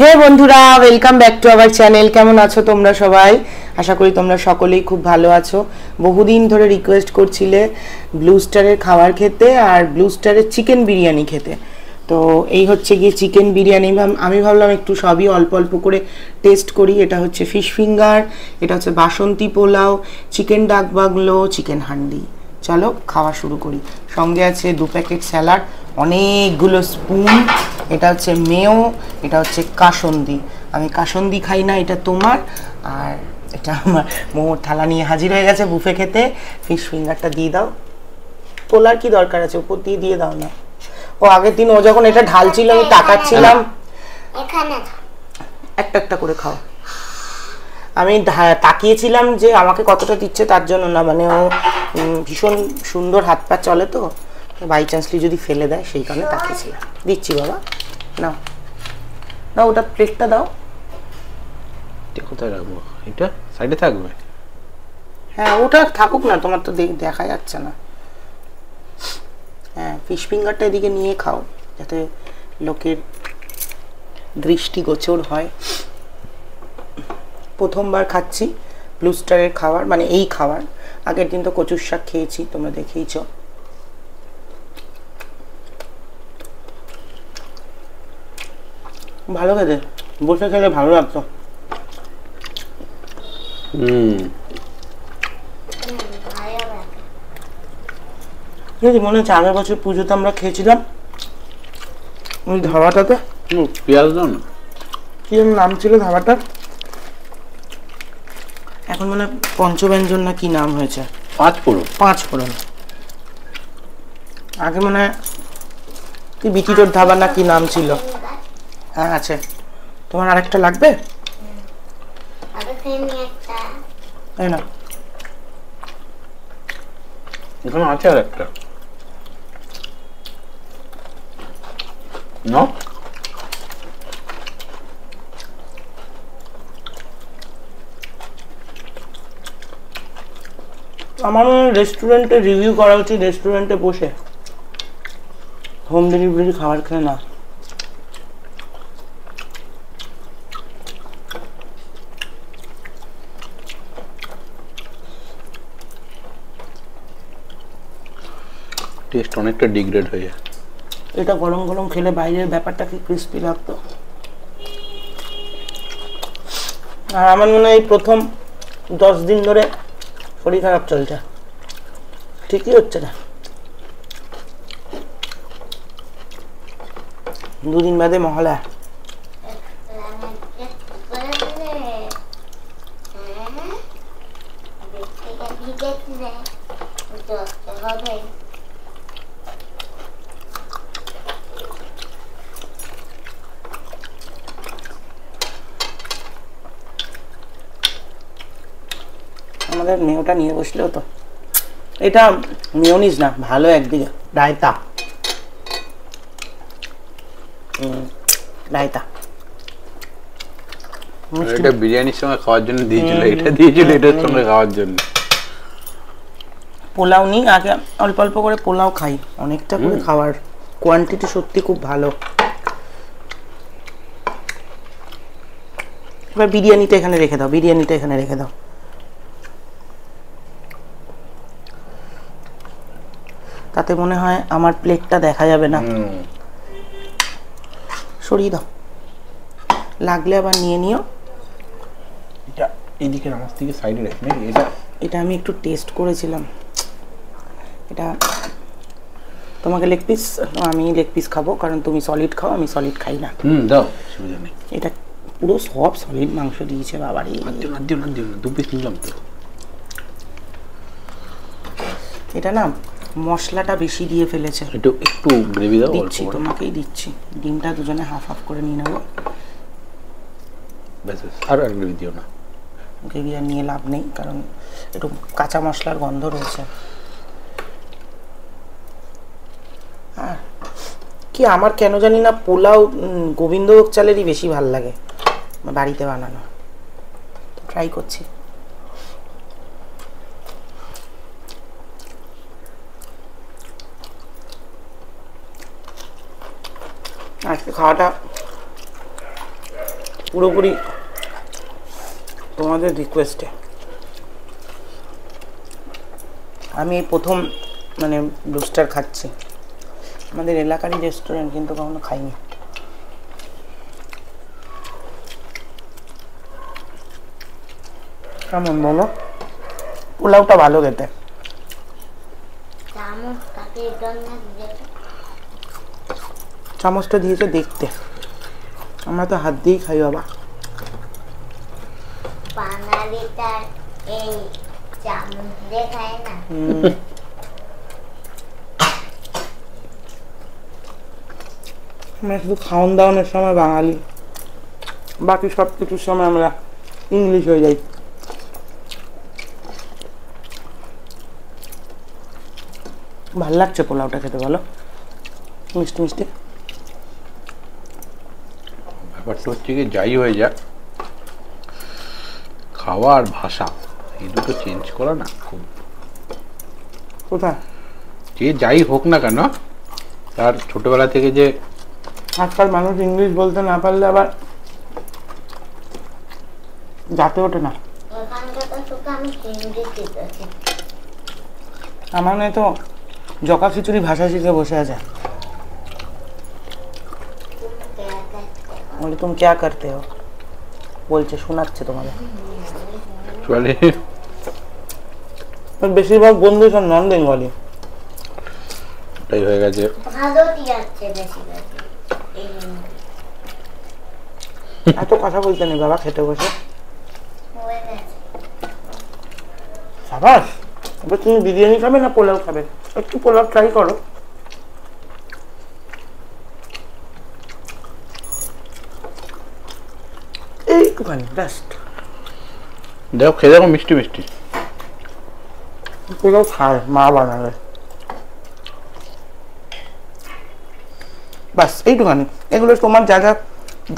হে বন্ধুরা, welcome back to our channel. কেমন আছো তোমরা সবাই? আশা করি তোমরা সকলেই খুব ভালো আছো। বহুদিন ধরে রিকোয়েস্ট করছিলে ব্লু স্টারের খাবার খেতে আর ব্লু স্টারের চিকেন বিরিয়ানি খেতে। তো এই হচ্ছে গিয়ে চিকেন বিরিয়ানি। আমি ভাবলাম একটু সবই অল্প অল্প করে টেস্ট করি। এটা হচ্ছে ফিশ ফিঙ্গার, এটা হচ্ছে বাসন্তী পোলাও, চিকেন ডাক বাংলো, চিকেন হান্ডি। চলো খাওয়া শুরু করি। সঙ্গে আছে 2 প্যাকেট স্যালাড, অনেকগুলো স্পুন, এটা হচ্ছে মেয়ো, এটা হচ্ছে কাসন্দি। আমি কাসন্দি খাই না, এটা তোমার। আর এটা আমার মোমোর থালা নিয়ে হাজির হয়ে গেছে বুফে খেতে। ফিশ ফিঙ্গারটা দিয়ে দাও। তোলার কি দরকার আছে, উপর দিয়ে দিয়ে দাও না। ও আগের দিন ও যখন এটা ঢালছিল আমি তাকাচ্ছিলাম। একটা একটা করে খাও। আমি তাকিয়েছিলাম যে আমাকে কতটা দিচ্ছে তার জন্য না, মানে ও ভীষণ সুন্দর হাত পা চলে, তো বাই চান্সলি যদি ফেলে দেয় সেই কারণে তাকিয়েছিলাম। দিচ্ছি বাবা, নাও নাও, ওটা প্লেটটা দাও। কোথায় রাখবো? এটা সাইডে থাকবে? হ্যাঁ ওটা থাকুক না, তোমার তো দেখা যাচ্ছে না। হ্যাঁ ফিশ ফিঙ্গারটা এদিকে নিয়ে খাও যাতে লোকের দৃষ্টিগোচর হয়। প্রথমবার খাচ্ছি ব্লু স্টারের খাবার, মানে এই খাবার। আগের দিন তো কচুর শাক খেয়েছি, তোমরা দেখেইছ। ভালো খেতে, বসে খেলে ভালো লাগতো। মনে হচ্ছে আগের বছর পুজোতে আমরা খেয়েছিলাম ওই ধাবাটাতে। পেঁয়াজ দাও না। কি নাম ছিল ধাবাটার? এখন মনে হয় পঞ্চব্যঞ্জন না কি নাম হয়েছে, পাঁচ ফোড়ন। আগে মনে হয় কি বিটিটোর ধাবা না কি নাম ছিল। হ্যাঁ আছে। তোমার আরেকটা লাগবে? তাই না, এখানে আছে আর একটা না। আমার রেস্টুরেন্টে রিভিউ করা উচিত, রেস্টুরেন্টে বসে, হোম ডেলিভারি খাবার খেয়ে না। টেস্ট অনেকটা ডিগ্রেড হয়ে যায়। এটা গরম গরম খেলে বাইরের ব্যাপারটা কি ক্রিস্পি লাগতো। আর আমার মনে হয় এই প্রথম 10 দিন ধরে শরীর খারাপ চলছে, ঠিকই হচ্ছে না। 2 দিন বাদে মহলা। আমাদের মেয়োটা নিয়ে বসলেও তো। এটা মেয়োনিজ না, ভালো একদিকে রায়তা। রায়তা এটা বিরিয়ানির সঙ্গে খাওয়ার জন্য দিয়েছিল, এটা দিয়েছিল এটার সঙ্গে খাওয়ার জন্য। পোলাও নিই আগে, অল্প অল্প করে পোলাও খাই, অনেকটা করে খাওয়ার কোয়ান্টিটি সত্যি খুব ভালো। এবার বিরিয়ানিটা এখানে রেখে দাও, বিরিয়ানিটা এখানে রেখে দাও। তাতে মনে হয় আমার প্লেটটা দেখা যাবে না। সরিয়ে দাও, লাগলে আবার নিয়ে নিও। এটা এইদিকে আমার থেকে সাইডে রেখে নাকি? এটা এটা আমি একটু টেস্ট করেছিলাম। এটা তোমাকে লেগ পিস, আমি লেগ পিস খাবো কারণ তুমি সলিড খাও, আমি সলিড খাই না। দাও, অসুবিধা নেই। এটা পুরো সব সলিড মাংস দিয়েছে বাবারে। দিও না 2 পিস নিলাম তো। এটা না মশলাটা বেশি দিয়ে ফেলেছে। একটু গ্রেভি দাও। দিচ্ছি, তোমাকেই দিচ্ছি। ডিমটা দুজনে হাফ হাফ করে নিয়ে নেবো। ব্যাস আর গ্রেভি দিও না। গ্রেভি আর নিয়ে লাভ নেই, কারণ একটু কাঁচা মশলার গন্ধ রয়েছে। আর কি আমার কেন জানি না পোলাও গোবিন্দভোগ চালেরই বেশি ভাল লাগে বাড়িতে বানানো। ট্রাই করছি। আজকে খাওয়াটা পুরোপুরি তোমাদের রিকোয়েস্টে। আমি এই প্রথম মানে ব্লু স্টার খাচ্ছি, আমাদের এলাকারই রেস্টুরেন্ট, কিন্তু কখনো খাইনি। কেমন বলো? পোলাওটা ভালো খেতে। চামচটা দিয়েছে দেখতে, আমরা তো হাত দিয়েই খাই বাবা। বাঙালিটার এই চামচ দিয়ে খায় না। আমরা শুধু খাওয়ান দাওয়ানোর সময় বাঙালি, বাকি সব কিছুর সময় আমরা ইংলিশ হয়ে যাই। ভাল লাগছে পোলাওটা খেতে, বলো? মিষ্টি মিষ্টি। ব্যাপারটা হচ্ছে কি, যাই হয়ে যাক, খাওয়া আর ভাষা এই দুটো চেঞ্জ করা না খুব। কোথায়? যে যাই হোক না কেন, তার ছোটবেলা থেকে যে আজকাল মানুষ ইংলিশ বলতে না পারলে আবার যাতে ওঠে না। এখানকার তো শুধু আমি হিন্দি শিখেছি। আমার মেয়ে তো জকা খিচুড়ি ভাষা শিখে বসে আছে। বলে তুমি क्या करते हो, বলছে, শোনাচ্ছে তোমাদের। চলে বেশিরভাগ বন্ধু সব নন বেঙ্গলি। ওটাই হয়ে গেছে। ভালো দিয়াচ্ছে বেশি বেশি এই হিন্দি। এত কথা বলতে নেই বাবা, খেতে বসে। হয়ে গেছে। সাবাস। এবার তুমি বিরিয়ানি খাবে না পোলাও খাবে? একটু পোলাও ট্রাই করো। এইটুখানি জাস্ট। দেখো, খেয়ে দেখো, মিষ্টি মিষ্টি। পোলাও খায় মা বানালে। বাস এইটুখানি, এগুলো তোমার যা যা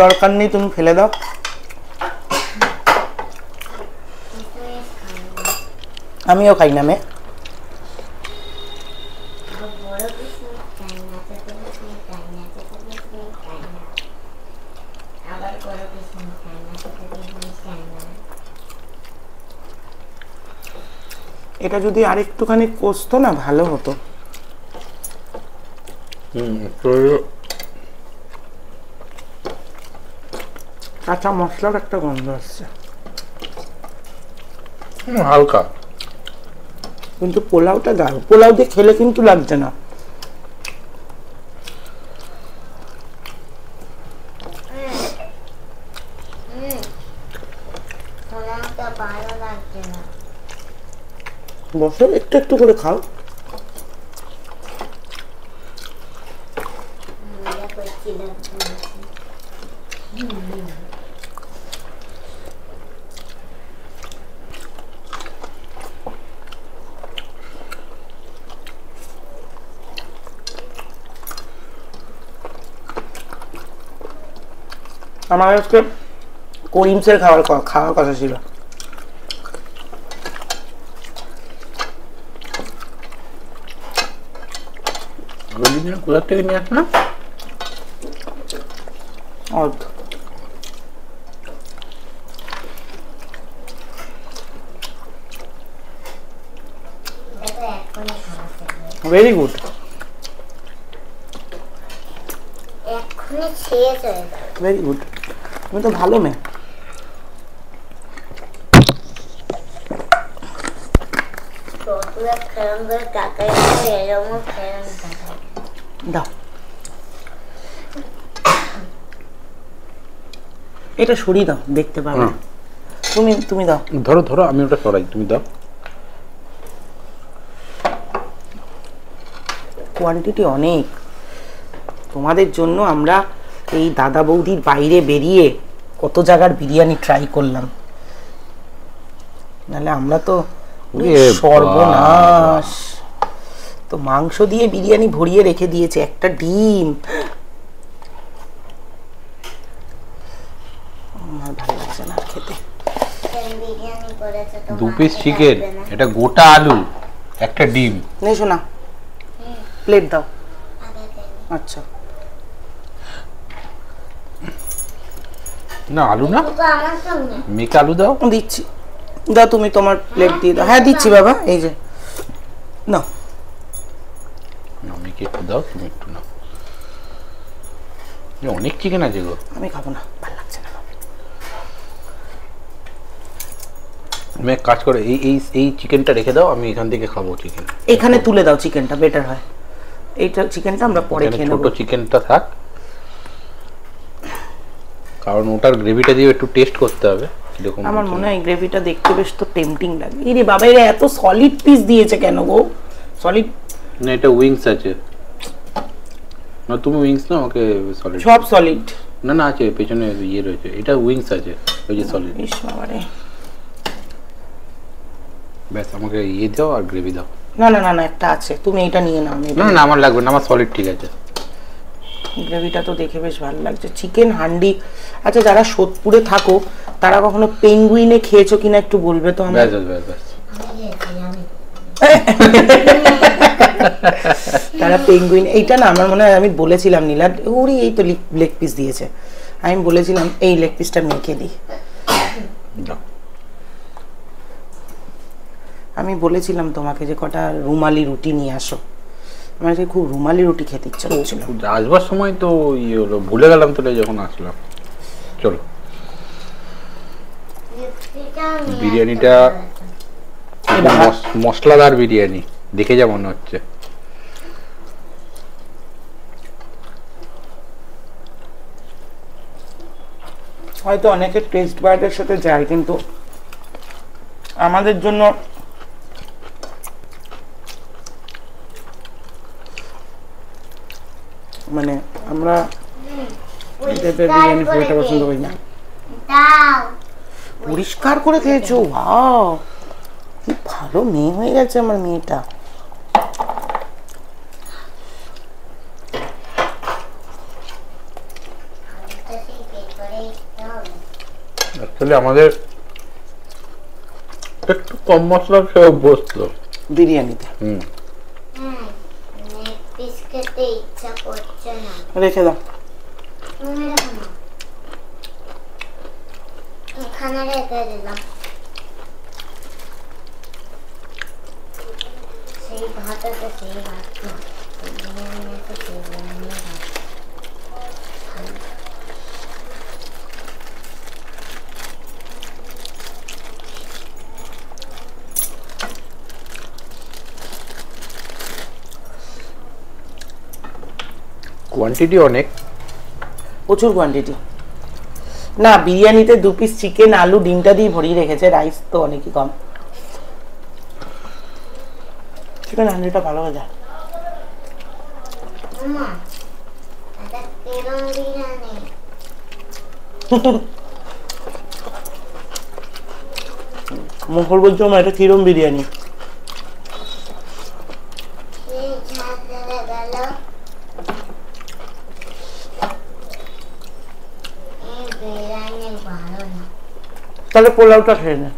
দরকার নেই তুমি ফেলে দাও। আমিও খাই না মেয়ে। বড় কিছু খাই না, ছোট কিছু খাই না, ছোট কিছু খাই না। আবার বড় কিছু খাই না, ছোট কিছু খাই না। এটা যদি আরেকটুখানি কষতো না ভালো হতো। কাঁচা মশলার একটা গন্ধ আসছে, হালকা। কিন্তু পোলাওটা দাও, পোলাও দিয়ে খেলে কিন্তু লাগছে না। পোলাওটা ভালো লাগছে না। বসো, একটু একটু করে খাও। মজা করছিলাম। আমার আজকে করিমসের খাওয়ার কথা ছিল। কোথা থেকে নিয়ে আসলাম? দেখো এক্ষুনি খাওয়া ভেরি গুড। এক্ষুনি শেষ হয়ে যাবে। ভেরি গুড, তুমি তো ভালো মেয়ে। ছোটরা খেলাম করে কাকাই এরকম খেলাম কাকাই। দাও, এটা সরিয়ে দাও, দেখতে পাবে। তুমি দাও। ধরো ধরো, আমি ওটা সরাই, তুমি দাও। কোয়ান্টিটি অনেক। তোমাদের জন্য আমরা এই দাদা বৌদির বাইরে বেরিয়ে কত জায়গার বিরিয়ানি ট্রাই করলাম, নাহলে আমরা তো সর্বনাশ। তো মাংস দিয়ে বিরিয়ানি ভরিয়ে রেখে দিয়েছে, একটা ডিম। আমার ভালো লাগছে না খেতে। বিরিয়ানি করেছে তো 2 পিস চিকেন, এটা গোটা আলু, একটা ডিম। নেই শোনা, প্লেট দাও। আচ্ছা, না আলু না, দুটো আমার সঙ্গে মেকে আলু দাও। দিচ্ছি, দাও তুমি তোমার প্লেট দিয়ে দাও। হ্যাঁ দিচ্ছি বাবা, এই যে নাও। না, মেকে একটু দাও, তুমি একটু নাও। অনেক চিকেন আছে গো। আমি খাবো না, ভালো লাগছে না। তুমি এক কাজ করো, এই চিকেনটা রেখে দাও, আমি এখান থেকে খাবো চিকেন। এখানে তুলে দাও চিকেনটা, বেটার হয়। এইটা চিকেনটা আমরা পরে খেয়ে ছোট নেবো। চিকেনটা থাক, কারণ ওটার গ্রেভিটা দিয়ে একটু টেস্ট করতে হবে কিরকম। আমার মনে হয় গ্রেভিটা দেখতে বেশ তো টেম্পটিং লাগে। ইরে বাবা, এরা এত সলিড পিস দিয়েছে কেন গো? সলিড না, এটা উইংস আছে না, তুমি উইংস না, আমাকে সলিড। সব সলিড। না না, আছে পেছনে ইয়ে রয়েছে, এটা উইংস আছে, ওই যে সলিড। ইস বাবারে। ব্যাস, আমাকে ইয়ে দাও আর গ্রেভি দাও। না না না না, একটা আছে, তুমি এটা নিয়ে নাও। না না, আমার লাগবে না, আমার সলিড ঠিক আছে। গ্রেভিটা তো দেখে বেশ ভালো লাগছে। চিকেন হান্ডি। আচ্ছা, যারা সোদপুরে থাকো তারা কখনো পেঙ্গুইনে খেয়েছো কিনা একটু বলবে তো আমাকে। ব্যাস ব্যাস ব্যাস। তারা পেঙ্গুইন, এইটা না আমার মনে হয় আমি বলেছিলাম নীলা, ওরই এই তো লেগ পিস দিয়েছে, আমি বলেছিলাম এই লেগ পিসটা মেখে দিই। দাও। আমি বলেছিলাম তোমাকে যে কটা রুমালি রুটি নিয়ে আসো, আমার যে খুব রুমালি রুটি খেতে ইচ্ছা করছিল। আসবার সময় তো ইয়ে হলো, ভুলে গেলাম তো যখন আসলাম। চলো, বিরিয়ানিটা মশলাদার বিরিয়ানি দেখে যা মনে হচ্ছে। হয়তো অনেকে টেস্ট বার্ডের সাথে যায়, কিন্তু আমাদের জন্য মানে আমরা বিরিয়ানি খুব একটা পছন্দ করি না। দাও পরিষ্কার করে খেয়েছো, ওয়াও কি ভালো মেয়ে হয়ে গেছে আমার মেয়েটা। আসলে আমাদের একটু কম মশলা খেয়ে অভ্যস্ত বিরিয়ানিতে। পিস খেতে ইচ্ছা করছে না। রেখে দাও। তুমি রাখো না। এখানে রেখে দিলাম। সেই ভাত আছে, সেই ভাত না। বিরিয়ানি আছে, সেই বিরিয়ানি ভাত। কোয়ান্টিটি অনেক, প্রচুর কোয়ান্টিটি। না, বিরিয়ানিতে 2 পিস চিকেন, আলু, ডিমটা দিয়ে ভরিয়ে রেখেছে, রাইস তো অনেকই কম। চিকেন হান্ডিটা ভালো হয়ে যায়। মা, এটা কিরম বিরিয়ানি? মোহর বলছো মা, এটা কিরম বিরিয়ানি? সেই ঝাল ধরে গেল। এই বিরিয়ানি ভালো না। তাহলে পোলাওটা খেয়ে নে।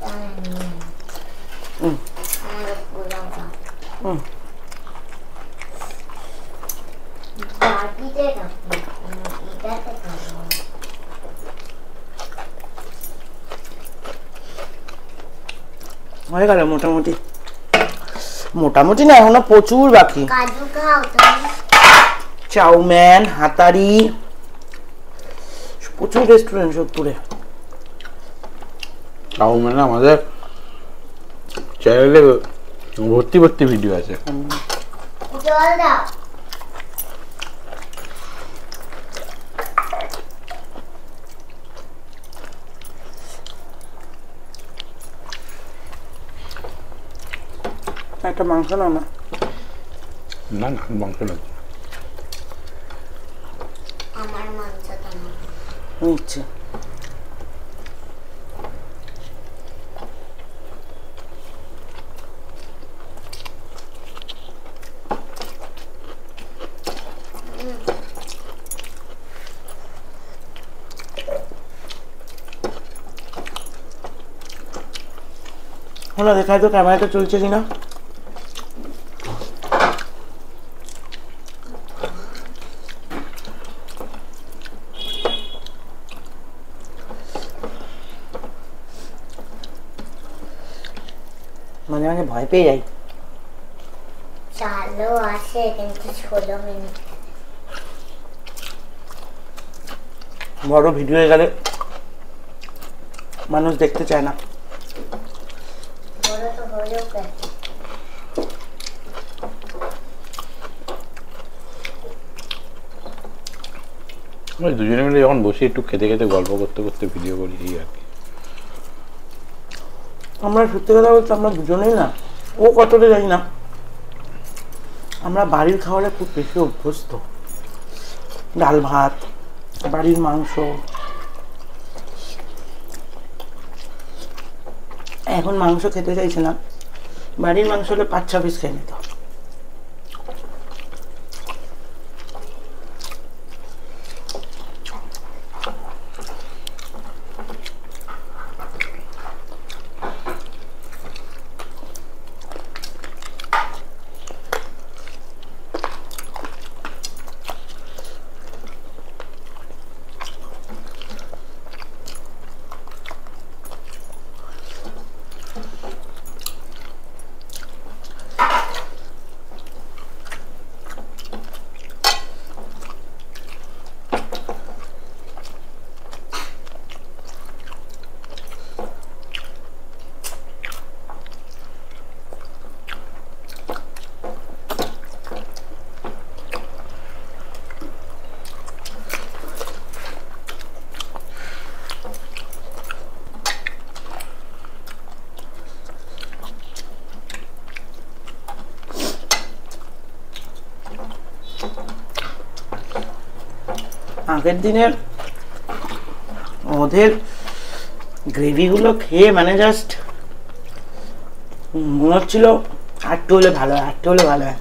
তাহলে নিয়ে নাও। আমার পোলাও দাও। বাটিতে রাখো, এটাতে খাবো। হয়ে গেল মোটামুটি। মোটামুটি না, এখনো প্রচুর বাকি। কাজু খাও তুমি? চাউম্যান, হাতারি, প্রচুর রেস্টুরেন্ট সোদপুরে। তাও মানে আমাদের চ্যানেলে ভর্তি ভর্তি ভিডিও আছে। জল দাও। একটা মাংস নাও না। না না, মাংস লাগবে। আমার মাংসটা নাও। নিচ্ছে। হলো, দেখায় তো ক্যামেরাটা চলছে কিনা। মাঝে মাঝে ভয় পেয়ে যাই। চালও আছে কিন্তু 16 মিনিট। বড় ভিডিও হয়ে গেলে মানুষ দেখতে চায় না। বড় তো হয়েও গেছে। ওই দুজনে মিলে যখন বসে একটু খেতে খেতে গল্প করতে করতে ভিডিও করি এই আর কি। আমরা সত্যি কথা বলতে আমরা দুজনেই না, ও কতটা জানি না, আমরা বাড়ির খাবারে খুব বেশি অভ্যস্ত। ডাল ভাত, বাড়ির মাংস। এখন মাংস খেতে চাইছে না, বাড়ির মাংস হলে 5-6 পিস খেয়ে নিত। আগের দিনের ওদের গ্রেভিগুলো খেয়ে মানে জাস্ট মনে হচ্ছিল আটটু হলে ভালো হয়, আটটু হলে ভালো হয়।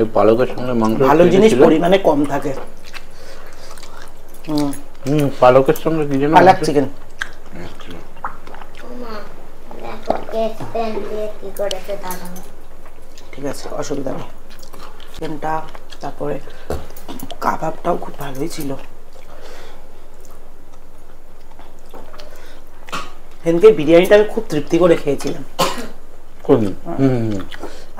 এই পালকের সঙ্গে মাংস ভালো জিনিস ছিল। পরিমাণে কম থাকে। পালকের সঙ্গে কি যেন পালাক চিকেন। মা দেখো কেক প্যান দিয়ে কি করেছে দাদা। ঠিক আছে, অসুবিধা নেই। চিকেনটা তারপরে কাবাবটাও খুব ভালোই ছিল। সেদিনকে বিরিয়ানিটা আমি খুব তৃপ্তি করে খেয়েছিলাম।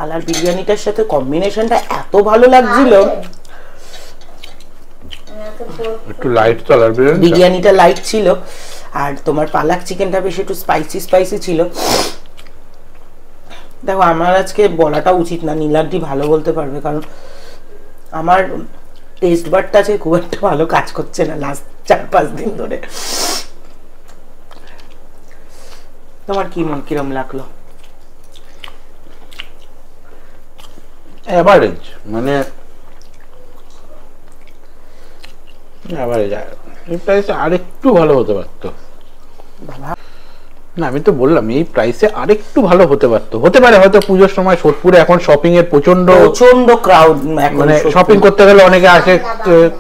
আলার বিরিয়ানিটার সাথে কম্বিনেশনটা এত ভালো লাগছিল। একটু লাইট তো আলার বিরিয়ানিটা লাইট ছিল আর তোমার পালাক চিকেনটা বেশ একটু স্পাইসি স্পাইসি ছিল। দেখো আমার আজকে বলাটা উচিত না, নীলাদ্রি ভালো বলতে পারবে, কারণ আমার টেস্ট বারটা আছে খুব একটা ভালো কাজ করছে না লাস্ট 4-5 দিন ধরে। তোমার কিরম লাগলো? এভারেজ, মানে এভারেজ। এই প্রাইসে আরেকটু ভালো হতে পারতো। বাবা না আমি তো বললাম এই প্রাইসে আরেকটু ভালো হতে পারতো। হতে পারে হয়তো পুজোর সময় সোদপুরে এখন শপিং এর প্রচন্ড ক্রাউড, মানে শপিং করতে গেলে অনেকে আসে,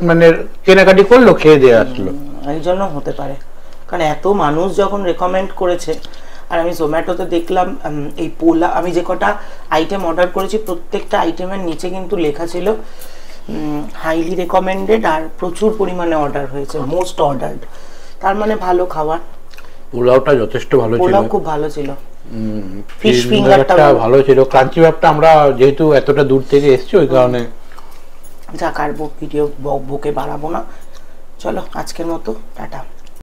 মানে কেনাকাটি করলো, খেয়ে দিয়ে আসলো, এই জন্য হতে পারে। কারণ এত মানুষ যখন রেকমেন্ড করেছে, আর আমি জোম্যাটোতে দেখলাম এই পোলা, আমি যে কটা আইটেম অর্ডার করেছি প্রত্যেকটা আইটেমের নিচে কিন্তু লেখা ছিল হাইলি রেকমেন্ডেড আর প্রচুর পরিমাণে অর্ডার হয়েছে, মোস্ট অর্ডার্ড। তার মানে ভালো খাবার। পোলাওটা যথেষ্ট ভালো ছিল, পোলাও খুব ভালো ছিল, ফিশ ফিঙ্গারটা ফিঙ্গারটা ভালো ছিল, ক্রাঞ্চি ভাবটা আমরা যেহেতু এতটা দূর থেকে এসেছি ওই কারণে। যা কার ভিডিও বকে বাড়াবো না, চলো আজকের মতো টাটা।